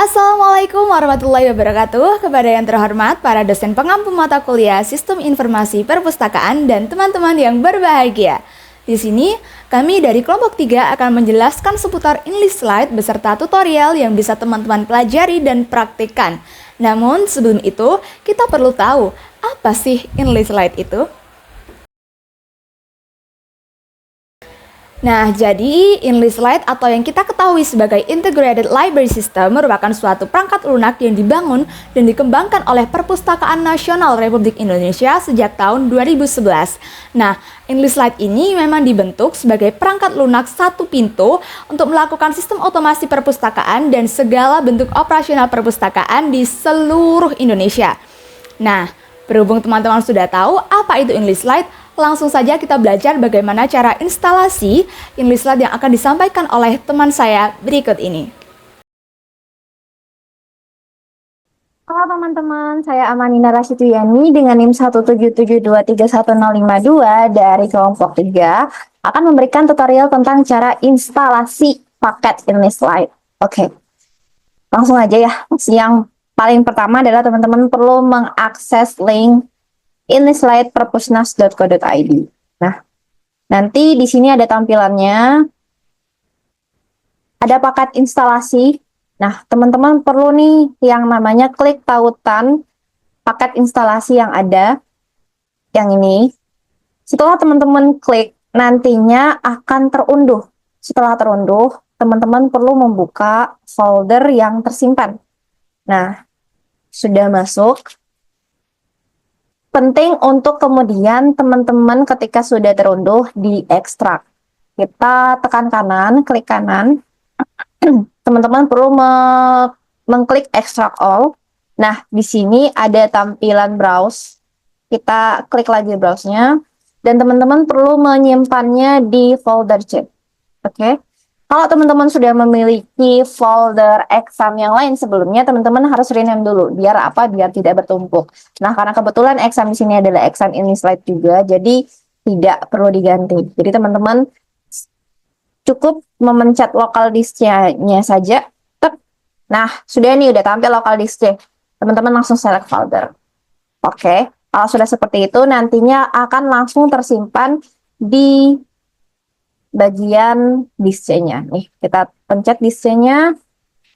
Assalamualaikum warahmatullahi wabarakatuh. Kepada yang terhormat para dosen pengampu mata kuliah Sistem Informasi Perpustakaan dan teman-teman yang berbahagia. Di sini, kami dari kelompok 3 akan menjelaskan seputar English Slide beserta tutorial yang bisa teman-teman pelajari dan praktikkan. Namun, sebelum itu, kita perlu tahu, apa sih English Slide itu? Nah, jadi English Slide atau yang kita ketahui sebagai Integrated Library System merupakan suatu perangkat lunak yang dibangun dan dikembangkan oleh Perpustakaan Nasional Republik Indonesia sejak tahun 2011. Nah, English Slide ini memang dibentuk sebagai perangkat lunak satu pintu untuk melakukan sistem otomasi perpustakaan dan segala bentuk operasional perpustakaan di seluruh Indonesia. Nah, berhubung teman-teman sudah tahu apa itu English Slide, langsung saja kita belajar bagaimana cara instalasi English Slide yang akan disampaikan oleh teman saya berikut ini. Halo teman-teman, saya Amanina Rasyiduyani dengan NIM 177231052 dari kelompok 3 akan memberikan tutorial tentang cara instalasi paket English Slide. Oke, langsung aja ya. Yang paling pertama adalah teman-teman perlu mengakses link englishslide.perpusnas.co.id. Nah, nanti di sini ada tampilannya, ada paket instalasi. Nah, teman-teman perlu nih yang namanya klik tautan paket instalasi yang ada, yang ini. Setelah teman-teman klik, nantinya akan terunduh. Setelah terunduh, teman-teman perlu membuka folder yang tersimpan. Nah, sudah masuk. Penting untuk kemudian teman-teman ketika sudah terunduh diekstrak. Kita tekan kanan, klik kanan. Teman-teman perlu mengklik extract all. Nah, di sini ada tampilan browse. Kita klik lagi browse-nya. Dan teman-teman perlu menyimpannya di folder C. Oke. Kalau teman-teman sudah memiliki folder exam yang lain sebelumnya, teman-teman harus rename dulu. Biar apa? Biar tidak bertumpuk. Nah, karena kebetulan exam di sini adalah exam English Slide juga, jadi tidak perlu diganti. Jadi teman-teman cukup memencet local disk-nya saja. Nah, sudah nih, udah tampil local disk-nya. Teman-teman langsung select folder. Oke, kalau sudah seperti itu, nantinya akan langsung tersimpan di bagian disk C-nya. Nih, kita pencet disk C-nya,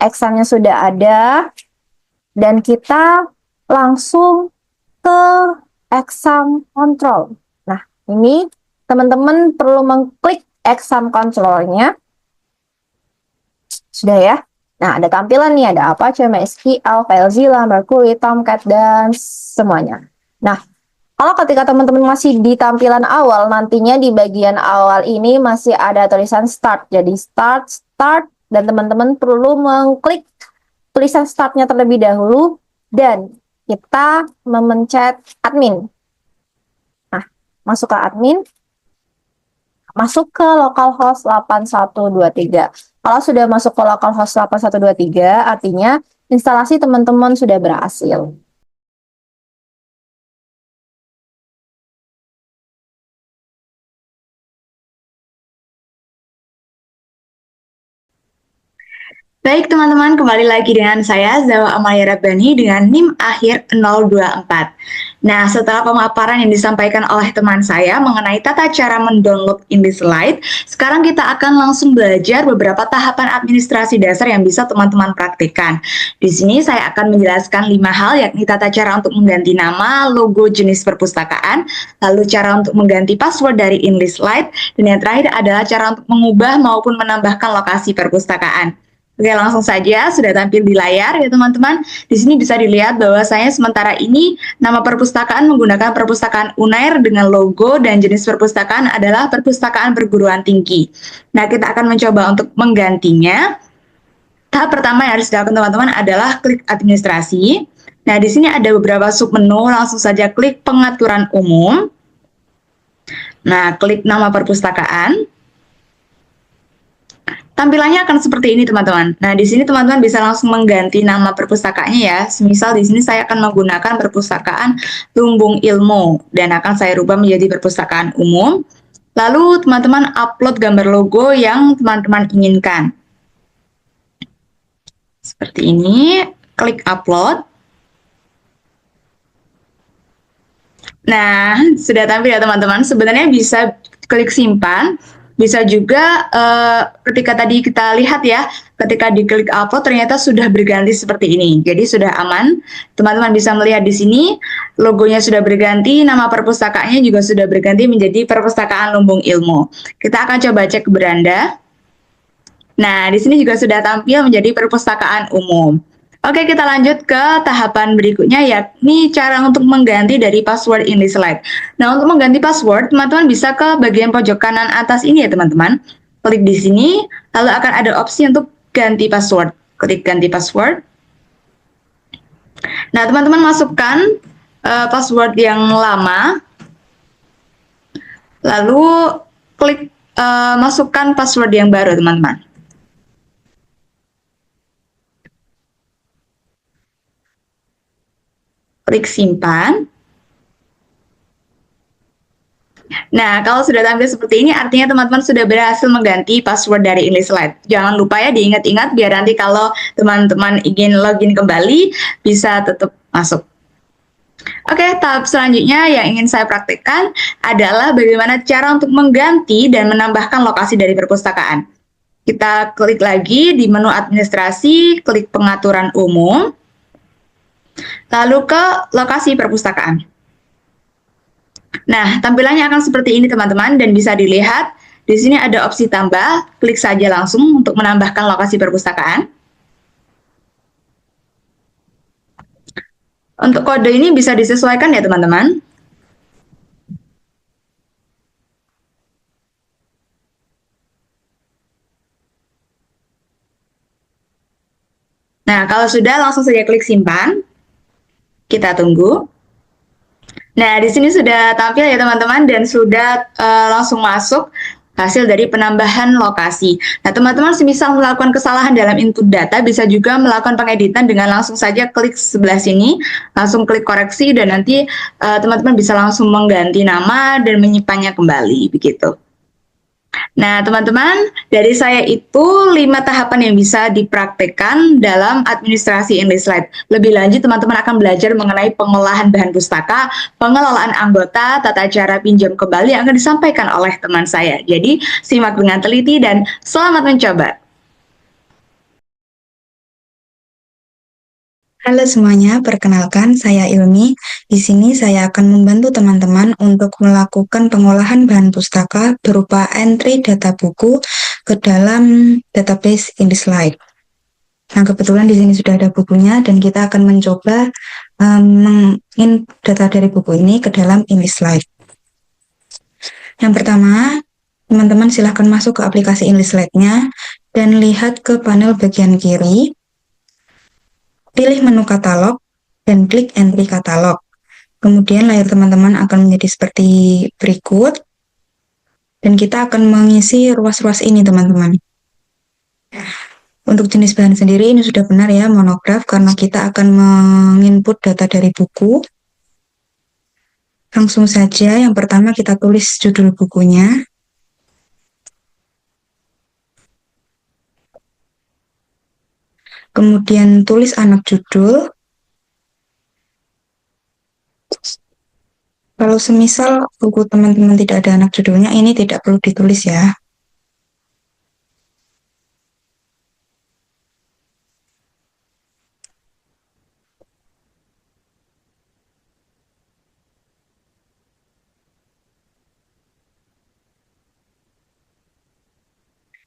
examnya sudah ada, dan kita langsung ke exam control. Nah, ini teman-teman perlu mengklik exam control-nya. Sudah ya? Nah, ada tampilan nih, ada apa? CMSQL, FileZilla, Mercury, Tomcat, dan semuanya. Nah, kalau ketika teman-teman masih di tampilan awal, nantinya di bagian awal ini masih ada tulisan start. Jadi start, dan teman-teman perlu mengklik tulisan startnya terlebih dahulu, dan kita memencet admin. Nah, masuk ke admin, masuk ke localhost 8123. Kalau sudah masuk ke localhost 8123, artinya instalasi teman-teman sudah berhasil. Baik teman-teman, kembali lagi dengan saya Zawa Amalia Rabbani dengan NIM akhir 024. Nah, setelah pemaparan yang disampaikan oleh teman saya mengenai tata cara mendownload English Slide, sekarang kita akan langsung belajar beberapa tahapan administrasi dasar yang bisa teman-teman praktikkan. Di sini saya akan menjelaskan 5 hal, yakni tata cara untuk mengganti nama, logo jenis perpustakaan, lalu cara untuk mengganti password dari English Slide, dan yang terakhir adalah cara untuk mengubah maupun menambahkan lokasi perpustakaan. Oke, langsung saja sudah tampil di layar ya teman-teman. Di sini bisa dilihat bahwasanya sementara ini nama perpustakaan menggunakan perpustakaan Unair dengan logo dan jenis perpustakaan adalah perpustakaan perguruan tinggi. Nah, kita akan mencoba untuk menggantinya. Tahap pertama yang harus dilakukan teman-teman adalah klik administrasi. Nah, di sini ada beberapa submenu, langsung saja klik pengaturan umum. Nah, klik nama perpustakaan. Tampilannya akan seperti ini teman-teman. Nah, di sini teman-teman bisa langsung mengganti nama perpustakaannya ya. Semisal di sini saya akan menggunakan perpustakaan Lumbung Ilmu dan akan saya rubah menjadi perpustakaan umum. Lalu teman-teman upload gambar logo yang teman-teman inginkan. Seperti ini, klik upload. Nah, sudah tampil ya teman-teman. Sebenarnya bisa klik simpan, bisa juga ketika tadi kita lihat ya, ketika diklik upload ternyata sudah berganti seperti ini. Jadi sudah aman. Teman-teman bisa melihat di sini logonya sudah berganti, nama perpustakaannya juga sudah berganti menjadi Perpustakaan Lumbung Ilmu. Kita akan coba cek ke beranda. Nah, di sini juga sudah tampil menjadi perpustakaan umum. Oke, kita lanjut ke tahapan berikutnya, yakni cara untuk mengganti dari password ini slide. Nah, untuk mengganti password, teman-teman bisa ke bagian pojok kanan atas ini ya, teman-teman. Klik di sini, lalu akan ada opsi untuk ganti password. Klik ganti password. Nah, teman-teman masukkan password yang lama, lalu klik masukkan password yang baru, teman-teman. Klik simpan. Nah, kalau sudah tampil seperti ini, artinya teman-teman sudah berhasil mengganti password dari InliSlide. Jangan lupa ya diingat-ingat biar nanti kalau teman-teman ingin login kembali, bisa tetap masuk. Oke, tahap selanjutnya yang ingin saya praktekkan adalah bagaimana cara untuk mengganti dan menambahkan lokasi dari perpustakaan. Kita klik lagi di menu administrasi, klik pengaturan umum, lalu ke lokasi perpustakaan. Nah, tampilannya akan seperti ini teman-teman dan bisa dilihat di sini ada opsi tambah, klik saja langsung untuk menambahkan lokasi perpustakaan. Untuk kode ini bisa disesuaikan ya teman-teman. Nah, kalau sudah langsung saja klik simpan. Kita tunggu. Nah, di sini sudah tampil ya teman-teman dan sudah langsung masuk hasil dari penambahan lokasi. Nah, teman-teman semisal melakukan kesalahan dalam input data, bisa juga melakukan pengeditan dengan langsung saja klik sebelah sini, langsung klik koreksi, dan nanti teman-teman bisa langsung mengganti nama dan menyimpannya kembali, begitu. Nah, teman-teman, dari saya itu 5 tahapan yang bisa dipraktekkan dalam administrasi InliSlide. Lebih lanjut, teman-teman akan belajar mengenai pengolahan bahan pustaka, pengelolaan anggota, tata cara pinjam kembali yang akan disampaikan oleh teman saya. Jadi, simak dengan teliti dan selamat mencoba. Halo semuanya, perkenalkan saya Ilmi. Di sini saya akan membantu teman-teman untuk melakukan pengolahan bahan pustaka berupa entry data buku ke dalam database InliSlide. Nah, kebetulan di sini sudah ada bukunya dan kita akan mencoba menginput data dari buku ini ke dalam InliSlide. Yang pertama, teman-teman silahkan masuk ke aplikasi InliSlide-nya dan lihat ke panel bagian kiri. Pilih menu katalog dan klik entry katalog. Kemudian layar teman-teman akan menjadi seperti berikut. Dan kita akan mengisi ruas-ruas ini teman-teman. Untuk jenis bahan sendiri ini sudah benar ya, monograf, karena kita akan menginput data dari buku. Langsung saja yang pertama kita tulis judul bukunya. Kemudian tulis anak judul. Kalau semisal buku teman-teman tidak ada anak judulnya, ini tidak perlu ditulis ya.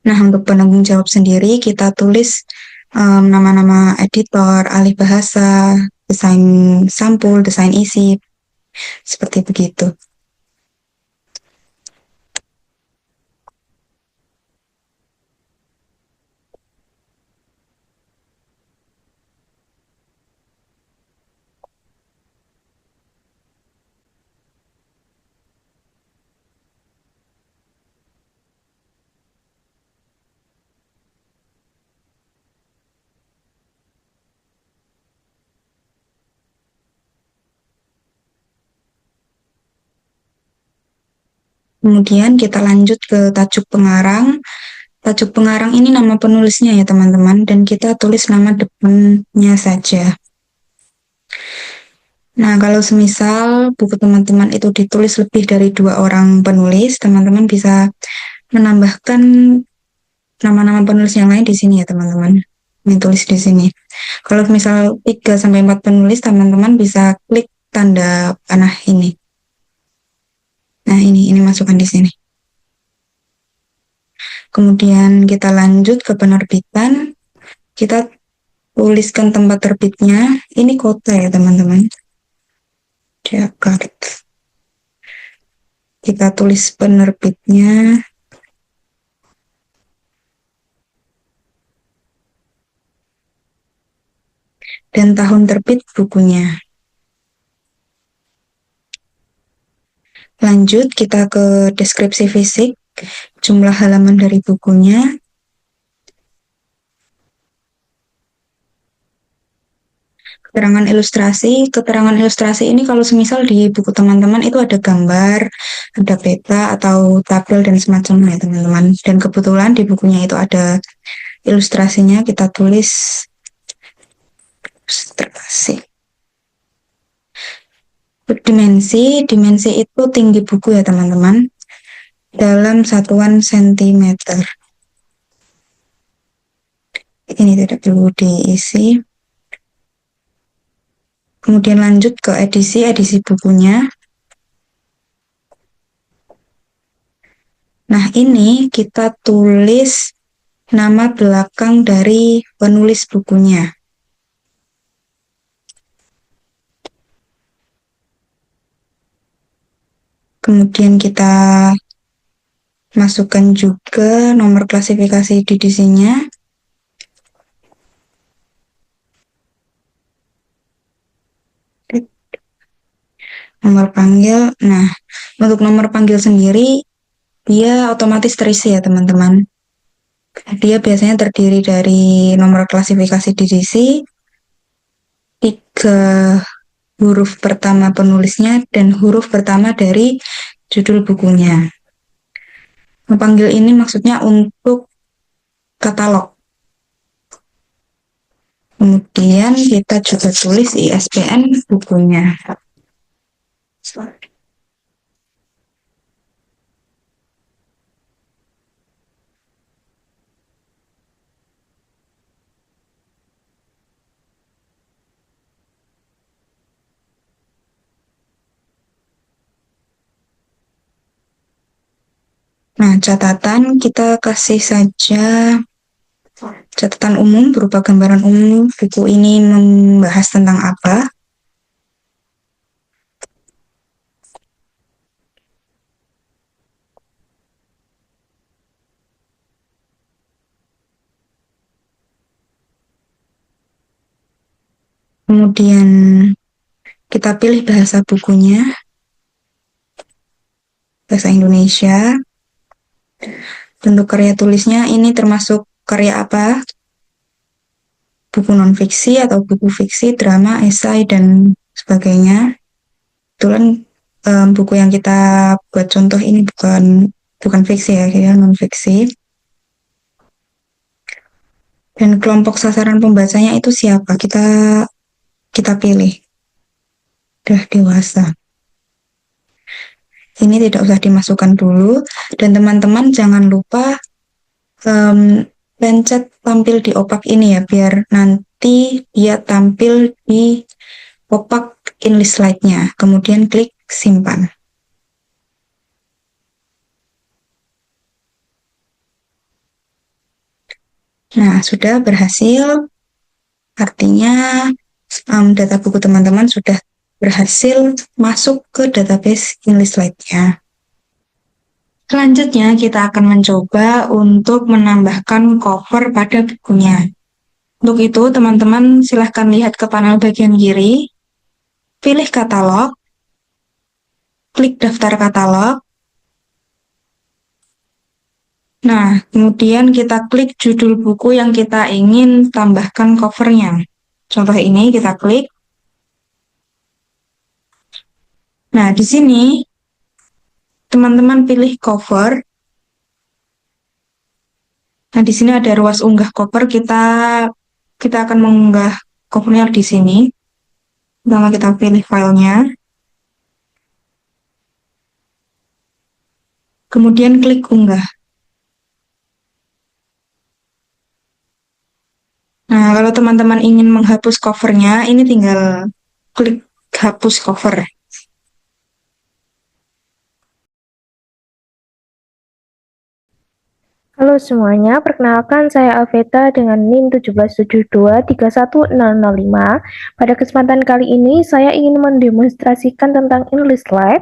Nah, untuk penanggung jawab sendiri, kita tulis nama-nama editor, alih bahasa, desain sampul, desain isi, seperti begitu. Kemudian kita lanjut ke tajuk pengarang. Tajuk pengarang ini nama penulisnya ya teman-teman, dan kita tulis nama depannya saja. Nah, kalau semisal buku teman-teman itu ditulis lebih dari 2 orang penulis, teman-teman bisa menambahkan nama-nama penulis yang lain di sini ya teman-teman. Ini tulis di sini. Kalau misal 3 sampai 4 penulis, teman-teman bisa klik tanda panah ini. Nah, ini masukkan di sini. Kemudian kita lanjut ke penerbitan. Kita tuliskan tempat terbitnya. Ini kota ya teman-teman. Jakarta. Kita tulis penerbitnya. Dan tahun terbit bukunya. Lanjut kita ke deskripsi fisik, jumlah halaman dari bukunya. Keterangan ilustrasi ini kalau semisal di buku teman-teman itu ada gambar, ada peta atau tabel dan semacamnya teman-teman. Dan kebetulan di bukunya itu ada ilustrasinya, kita tulis ilustrasi. Dimensi itu tinggi buku ya teman-teman, dalam satuan sentimeter. Ini tidak perlu diisi. Kemudian lanjut ke edisi bukunya. Nah, ini kita tulis nama belakang dari penulis bukunya. Kemudian kita masukkan juga nomor klasifikasi di edisinya. Nomor panggil. Nah, untuk nomor panggil sendiri, dia otomatis terisi ya teman-teman. Dia biasanya terdiri dari nomor klasifikasi edisi, 3 huruf pertama penulisnya, dan huruf pertama dari judul bukunya. Panggil ini maksudnya untuk katalog. Kemudian kita juga tulis ISBN bukunya. Nah, catatan kita kasih saja catatan umum berupa gambaran umum buku ini membahas tentang apa. Kemudian kita pilih bahasa bukunya, bahasa Indonesia. Bentuk karya tulisnya ini termasuk karya apa? Buku non-fiksi atau buku fiksi, drama, esai, dan sebagainya. Kebetulan buku yang kita buat contoh ini bukan fiksi ya, non-fiksi. Dan kelompok sasaran pembacanya itu siapa? Kita pilih. Udah dewasa. Ini tidak usah dimasukkan dulu. Dan teman-teman jangan lupa pencet tampil di opak ini ya, biar nanti dia tampil di opak English slide-nya. Kemudian klik simpan. Nah, sudah berhasil. Artinya data buku teman-teman sudah berhasil masuk ke database English slide-nya. Selanjutnya kita akan mencoba untuk menambahkan cover pada bukunya. Untuk itu teman-teman silahkan lihat ke panel bagian kiri, pilih katalog, klik daftar katalog. Nah, kemudian kita klik judul buku yang kita ingin tambahkan covernya. Contoh ini kita klik. Nah, di sini teman-teman pilih cover. Nah, di sini ada ruas unggah koper. Kita akan mengunggah kopernya di sini. Pertama kita pilih filenya. Kemudian klik unggah. Nah, kalau teman-teman ingin menghapus covernya, ini tinggal klik hapus cover. Halo semuanya, perkenalkan saya Alveta dengan NIM 177231005. Pada kesempatan kali ini, saya ingin mendemonstrasikan tentang English Slide,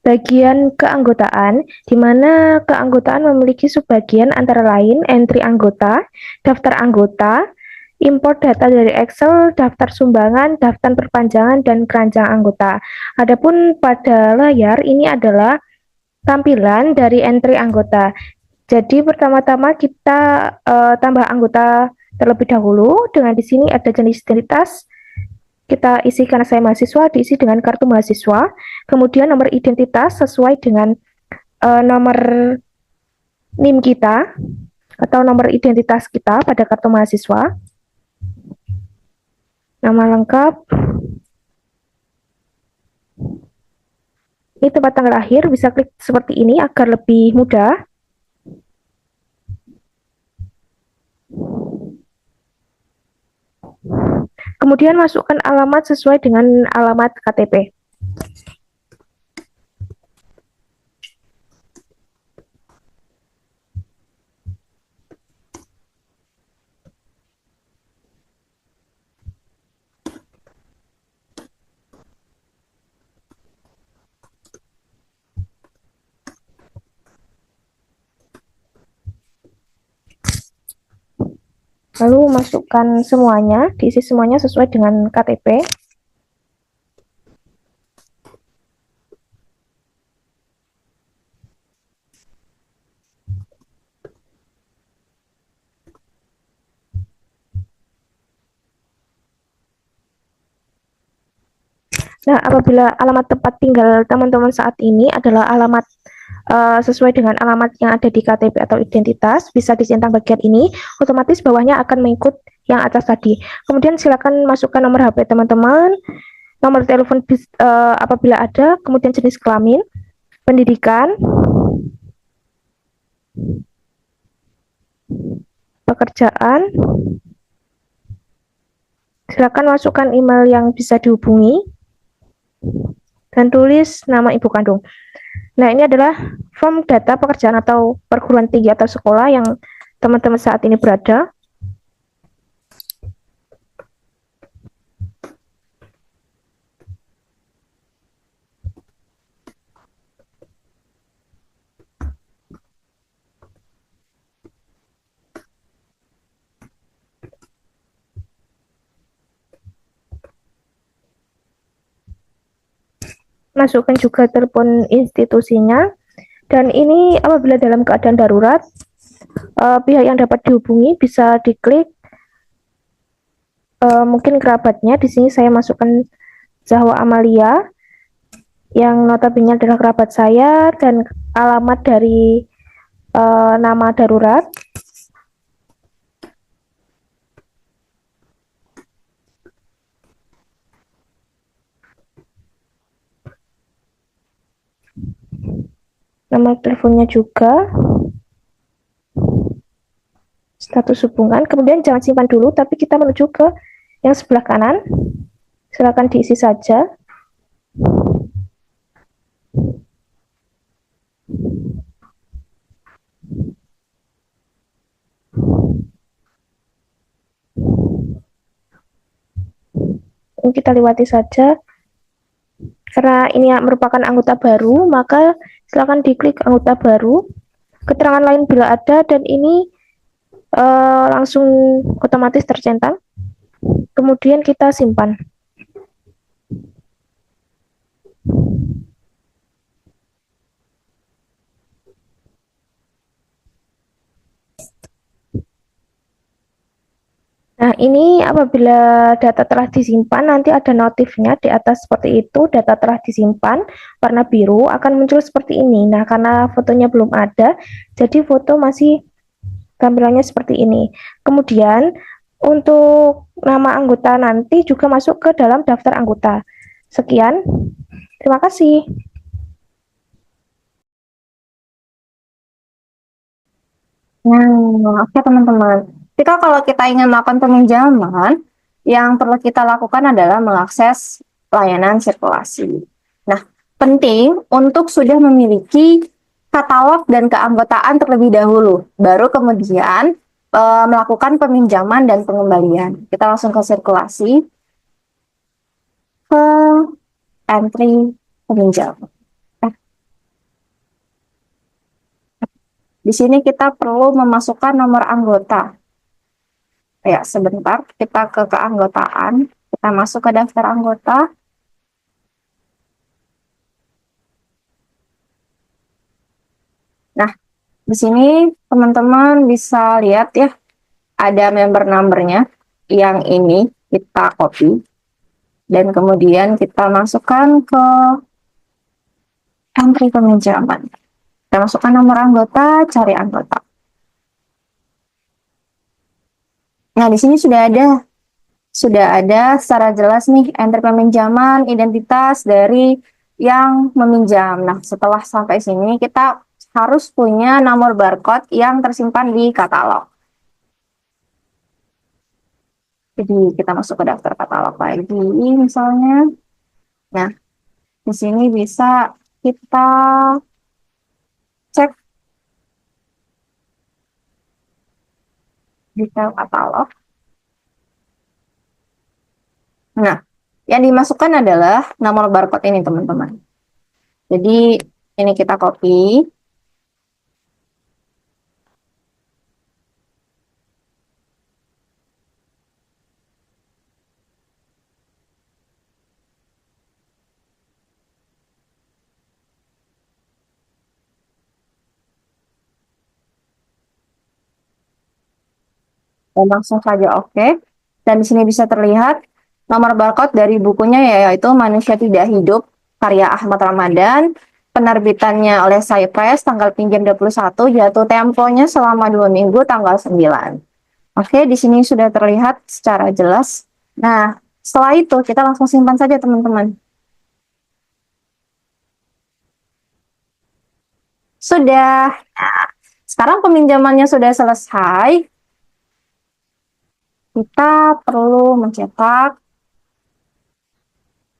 bagian keanggotaan, di mana keanggotaan memiliki subbagian antara lain entry anggota, daftar anggota, import data dari Excel, daftar sumbangan, daftar perpanjangan, dan keranjang anggota. Adapun pada layar, ini adalah tampilan dari entry anggota. Jadi pertama-tama kita tambah anggota terlebih dahulu. Dengan di sini ada jenis identitas. Kita isi karena saya mahasiswa, diisi dengan kartu mahasiswa. Kemudian nomor identitas sesuai dengan nomor NIM kita atau nomor identitas kita pada kartu mahasiswa. Nama lengkap. Ini tempat tanggal lahir, bisa klik seperti ini agar lebih mudah. Kemudian masukkan alamat sesuai dengan alamat KTP. Lalu masukkan semuanya, diisi semuanya sesuai dengan KTP. Nah, apabila alamat tempat tinggal teman-teman saat ini adalah alamat sesuai dengan alamat yang ada di KTP atau identitas, bisa dicentang bagian ini, otomatis bawahnya akan mengikut yang atas tadi. Kemudian silakan masukkan nomor HP teman-teman, nomor telepon apabila ada, kemudian jenis kelamin, pendidikan, pekerjaan. Silakan masukkan email yang bisa dihubungi dan tulis nama ibu kandung. Nah, ini adalah form data pekerjaan atau perguruan tinggi atau sekolah yang teman-teman saat ini berada. Masukkan juga telepon institusinya. Dan ini apabila dalam keadaan darurat, pihak yang dapat dihubungi bisa diklik mungkin kerabatnya. Di sini saya masukkan Zahwa Amalia yang notabene adalah kerabat saya dan alamat dari nama darurat. Nomor teleponnya juga, status hubungan. Kemudian jangan simpan dulu, tapi kita menuju ke yang sebelah kanan. Silakan diisi saja. Ini kita lewati saja. Karena ini merupakan anggota baru, maka silakan diklik anggota baru. Keterangan lain bila ada, dan ini langsung otomatis tercentang. Kemudian kita simpan. Nah, ini apabila data telah disimpan, nanti ada notifnya di atas seperti itu, data telah disimpan, warna biru akan muncul seperti ini. Nah, karena fotonya belum ada, jadi foto masih Tampilannya seperti ini. Kemudian untuk nama anggota nanti juga masuk ke dalam daftar anggota. Sekian, terima kasih. Nah, oke teman-teman. Jika kalau kita ingin melakukan peminjaman, yang perlu kita lakukan adalah mengakses layanan sirkulasi. Nah, penting untuk sudah memiliki katalog dan keanggotaan terlebih dahulu, baru kemudian melakukan peminjaman dan pengembalian. Kita langsung ke sirkulasi, ke entry peminjam. Di sini kita perlu memasukkan nomor anggota. Ya, sebentar, kita ke keanggotaan, kita masuk ke daftar anggota. Nah, di sini teman-teman bisa lihat ya, ada member number-nya. Yang ini kita copy, dan kemudian kita masukkan ke entry peminjaman. Kita masukkan nomor anggota, cari anggota. Nah, di sini sudah ada secara jelas nih entry peminjaman, identitas dari yang meminjam. Nah, setelah sampai sini kita harus punya nomor barcode yang tersimpan di katalog. Jadi kita masuk ke daftar katalog lagi misalnya. Nah, di sini bisa kita cek detail katalog. Nah, yang dimasukkan adalah nomor barcode ini, teman-teman. Jadi, ini kita copy. Dan langsung saja oke. Dan di sini bisa terlihat nomor barcode dari bukunya, yaitu Manusia Tidak Hidup, karya Ahmad Ramadan, penerbitannya oleh Cypress, tanggal pinjam 21, jatuh temponya selama 2 minggu, tanggal 9. Oke, di sini sudah terlihat secara jelas. Nah, setelah itu kita langsung simpan saja, teman-teman. Sudah. Nah, sekarang peminjamannya sudah selesai. Kita perlu mencetak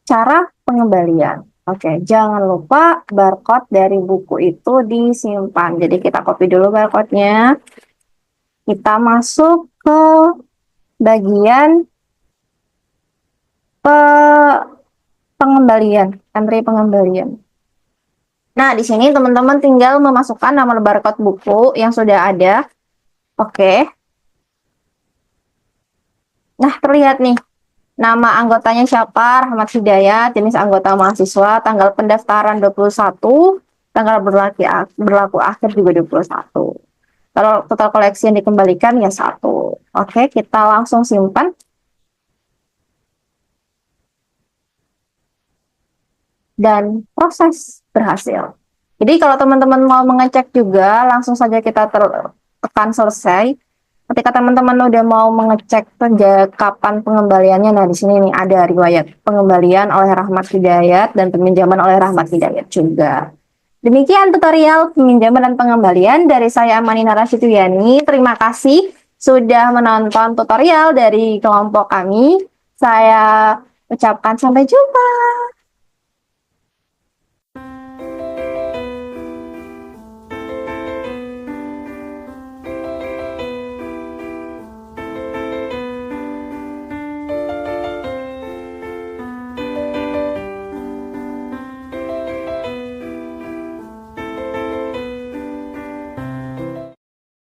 cara pengembalian. Oke, jangan lupa barcode dari buku itu disimpan. Jadi kita copy dulu barcode-nya. Kita masuk ke bagian pengembalian, entry pengembalian. Nah, di sini teman-teman tinggal memasukkan nomor barcode buku yang sudah ada. Oke. Nah, terlihat nih. Nama anggotanya siapa? Rahmat Hidayat, jenis anggota mahasiswa, tanggal pendaftaran 21, tanggal berlaku akhir juga 21. Kalau total koleksi yang dikembalikan ya 1. Oke, kita langsung simpan. Dan proses berhasil. Jadi kalau teman-teman mau mengecek juga, langsung saja kita tekan selesai. Ketika teman-teman udah mau mengecek kapan pengembaliannya, nah di sini nih ada riwayat pengembalian oleh Rahmat Hidayat dan peminjaman oleh Rahmat Hidayat juga. Demikian tutorial peminjaman dan pengembalian dari saya Amani Narasituyani. Terima kasih sudah menonton tutorial dari kelompok kami. Saya ucapkan sampai jumpa.